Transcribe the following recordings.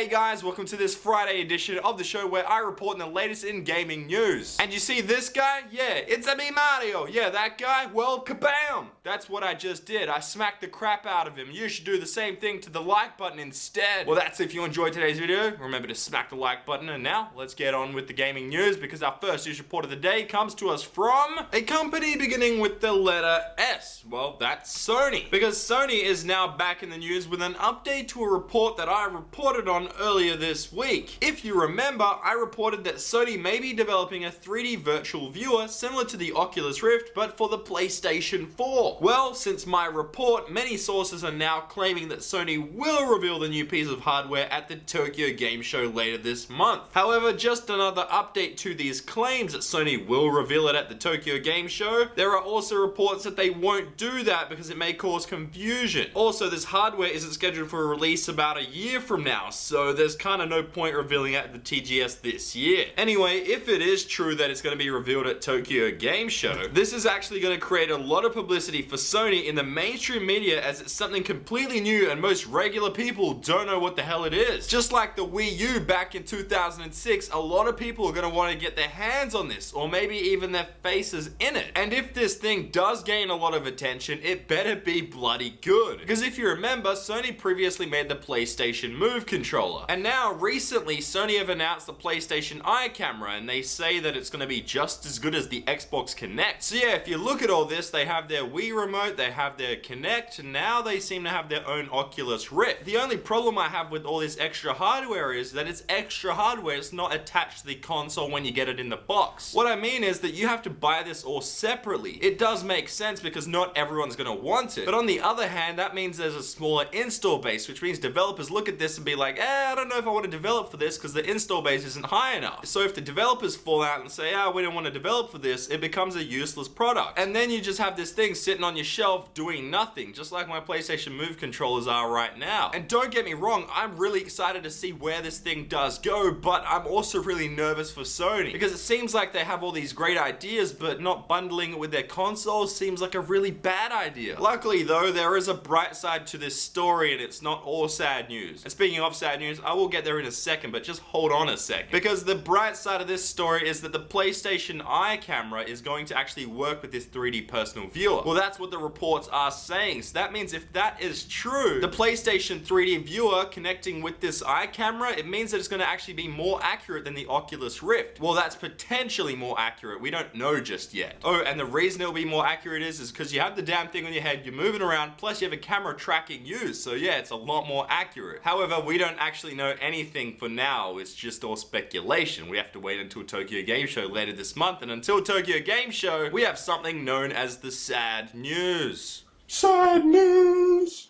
Hey guys, welcome to this Friday edition of the show where I report on the latest in gaming news. And you see this guy? Yeah, it's a me Mario. Yeah, that guy? Well, kabam! That's what I just did. I smacked the crap out of him. You should do the same thing to the like button instead. Well, that's if you enjoyed today's video. Remember to smack the like button. And now, let's get on with the gaming news because our first news report of the day comes to us from a company beginning with the letter S. Well, that's Sony. Because Sony is now back in the news with an update to a report that I reported on earlier this week. If you remember, I reported that Sony may be developing a 3D virtual viewer similar to the Oculus Rift, but for the PlayStation 4. Well, since my report, many sources are now claiming that Sony will reveal the new piece of hardware at the Tokyo Game Show later this month. However, just another update to these claims that Sony will reveal it at the Tokyo Game Show, there are also reports that they won't do that because it may cause confusion. Also, this hardware isn't scheduled for a release about a year from now, so there's kind of no point revealing it at the TGS this year. Anyway, if it is true that it's going to be revealed at Tokyo Game Show, this is actually going to create a lot of publicity for Sony in the mainstream media as it's something completely new and most regular people don't know what the hell it is. Just like the Wii U back in 2006, a lot of people are going to want to get their hands on this, or maybe even their faces in it. And if this thing does gain a lot of attention, it better be bloody good. Because if you remember, Sony previously made the PlayStation Move controller. And now, recently, Sony have announced the PlayStation Eye camera, and they say that it's going to be just as good as the Xbox Kinect. So yeah, if you look at all this, they have their Wii remote, they have their Kinect, and now they seem to have their own Oculus Rift. The only problem I have with all this extra hardware is that it's extra hardware, it's not attached to the console when you get it in the box. What I mean is that you have to buy this all separately. It does make sense because not everyone's going to want it. But on the other hand, that means there's a smaller install base, which means developers look at this and be like, I don't know if I want to develop for this because the install base isn't high enough. So if the developers fall out and say, we don't want to develop for this, it becomes a useless product. And then you just have this thing sitting on your shelf doing nothing, just like my PlayStation Move controllers are right now. And don't get me wrong, I'm really excited to see where this thing does go, but I'm also really nervous for Sony because it seems like they have all these great ideas, but not bundling it with their consoles seems like a really bad idea. Luckily though, there is a bright side to this story and it's not all sad news. And speaking of sad news, I will get there in a second, but just hold on a second. Because the bright side of this story is that the PlayStation Eye camera is going to actually work with this 3D personal viewer. Well, that's what the reports are saying. So that means if that is true, the PlayStation 3D viewer connecting with this eye camera, it means that it's going to actually be more accurate than the Oculus Rift. Well, that's potentially more accurate. We don't know just yet. Oh, and the reason it'll be more accurate is because you have the damn thing on your head, you're moving around, plus you have a camera tracking you. So yeah, it's a lot more accurate. However, we don't actually know anything for now. It's just all speculation. We have to wait until Tokyo Game Show later this month, and until Tokyo Game Show, we have something known as the sad news. Sad news!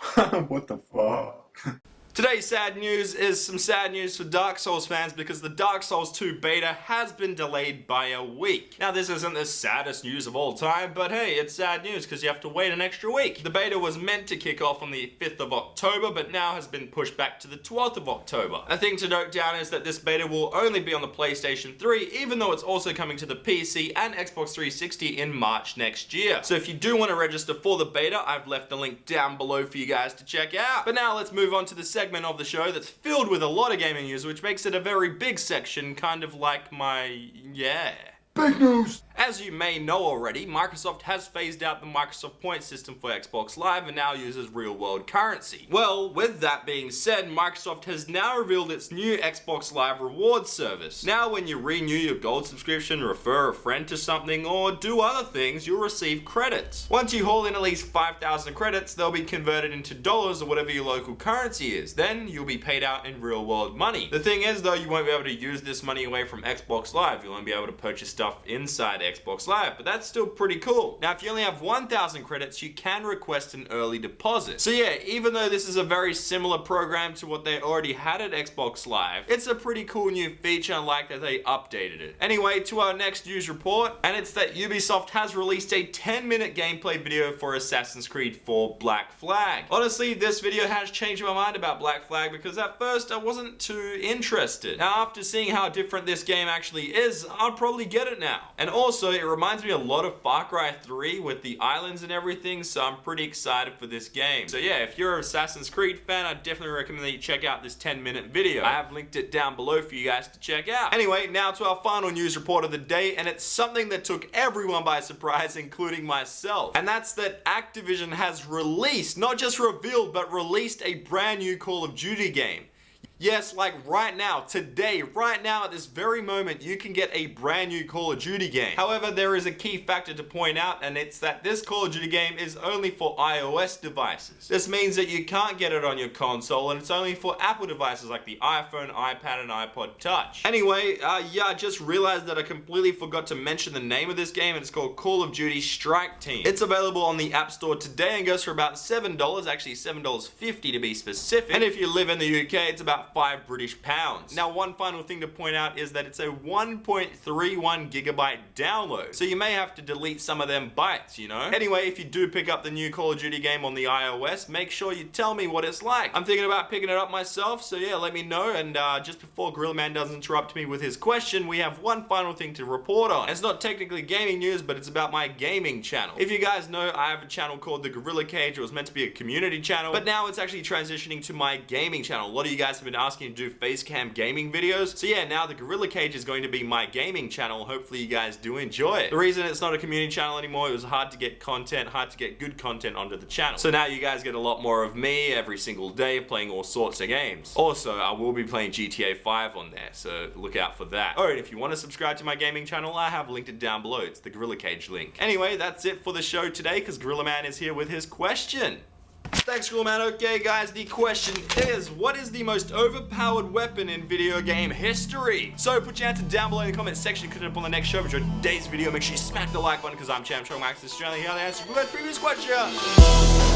What the fuck? Today's sad news is some sad news for Dark Souls fans because the Dark Souls 2 beta has been delayed by a week. Now this isn't the saddest news of all time, but hey, it's sad news because you have to wait an extra week. The beta was meant to kick off on the 5th of October, but now has been pushed back to the 12th of October. A thing to note down is that this beta will only be on the PlayStation 3, even though it's also coming to the PC and Xbox 360 in March next year. So if you do want to register for the beta, I've left the link down below for you guys to check out. But now let's move on to the segment of the show that's filled with a lot of gaming news, which makes it a very big section, kind of like my, Big news! As you may know already, Microsoft has phased out the Microsoft Points system for Xbox Live and now uses real-world currency. Well, with that being said, Microsoft has now revealed its new Xbox Live rewards service. Now when you renew your gold subscription, refer a friend to something, or do other things, you'll receive credits. Once you haul in at least 5,000 credits, they'll be converted into dollars or whatever your local currency is. Then you'll be paid out in real-world money. The thing is though, you won't be able to use this money away from Xbox Live. You'll only be able to purchase stuff inside Xbox Live, but that's still pretty cool. Now, if you only have 1,000 credits, you can request an early deposit. So yeah, even though this is a very similar program to what they already had at Xbox Live, it's a pretty cool new feature. I like that they updated it. Anyway, to our next news report, and it's that Ubisoft has released a 10-minute gameplay video for Assassin's Creed 4 Black Flag. Honestly, this video has changed my mind about Black Flag because at first I wasn't too interested. Now, after seeing how different this game actually is, I'll probably get it now. And also, Also, it reminds me a lot of Far Cry 3 with the islands and everything, so I'm pretty excited for this game. So yeah, if you're an Assassin's Creed fan, I definitely recommend that you check out this 10-minute video. I have linked it down below for you guys to check out. Anyway, now to our final news report of the day, and it's something that took everyone by surprise, including myself. And that's that Activision has released, not just revealed, but released a brand new Call of Duty game. Yes, like right now, today, right now at this very moment, you can get a brand new Call of Duty game. However, there is a key factor to point out, and it's that this Call of Duty game is only for iOS devices. This means that you can't get it on your console, and it's only for Apple devices like the iPhone, iPad, and iPod Touch. Anyway, yeah, I just realized that I completely forgot to mention the name of this game, and it's called Call of Duty Strike Team. It's available on the App Store today and goes for about $7, actually $7.50 to be specific. And if you live in the UK, it's about £5. Now, one final thing to point out is that it's a 1.31 gigabyte download, so you may have to delete some of them bytes, you know? Anyway, if you do pick up the new Call of Duty game on the iOS, make sure you tell me what it's like. I'm thinking about picking it up myself, so yeah, let me know. And just before Gorilla Man does interrupt me with his question, we have one final thing to report on. It's not technically gaming news, but it's about my gaming channel. If you guys know, I have a channel called The Gorilla Cage. It was meant to be a community channel, but now it's actually transitioning to my gaming channel. A lot of you guys have been asking to do face cam gaming videos. So yeah, now the Gorilla Cage is going to be my gaming channel. Hopefully you guys do enjoy it. The reason it's not a community channel anymore, it was hard to get content, hard to get good content onto the channel. So now you guys get a lot more of me every single day playing all sorts of games. Also, I will be playing GTA 5 on there, so look out for that. Alright, if you want to subscribe to my gaming channel, I have linked it down below. It's the Gorilla Cage link. Anyway, that's it for the show today, because Gorilla Man is here with his question. Thanks, Gorilla Man. Okay, guys, the question is, what is the most overpowered weapon in video game history? So put your answer down below in the comment section. Click up on the next show. If you enjoyed today's video, make sure you smack the like button, because I'm ChampChong, Max Australia. Here to answer the previous question.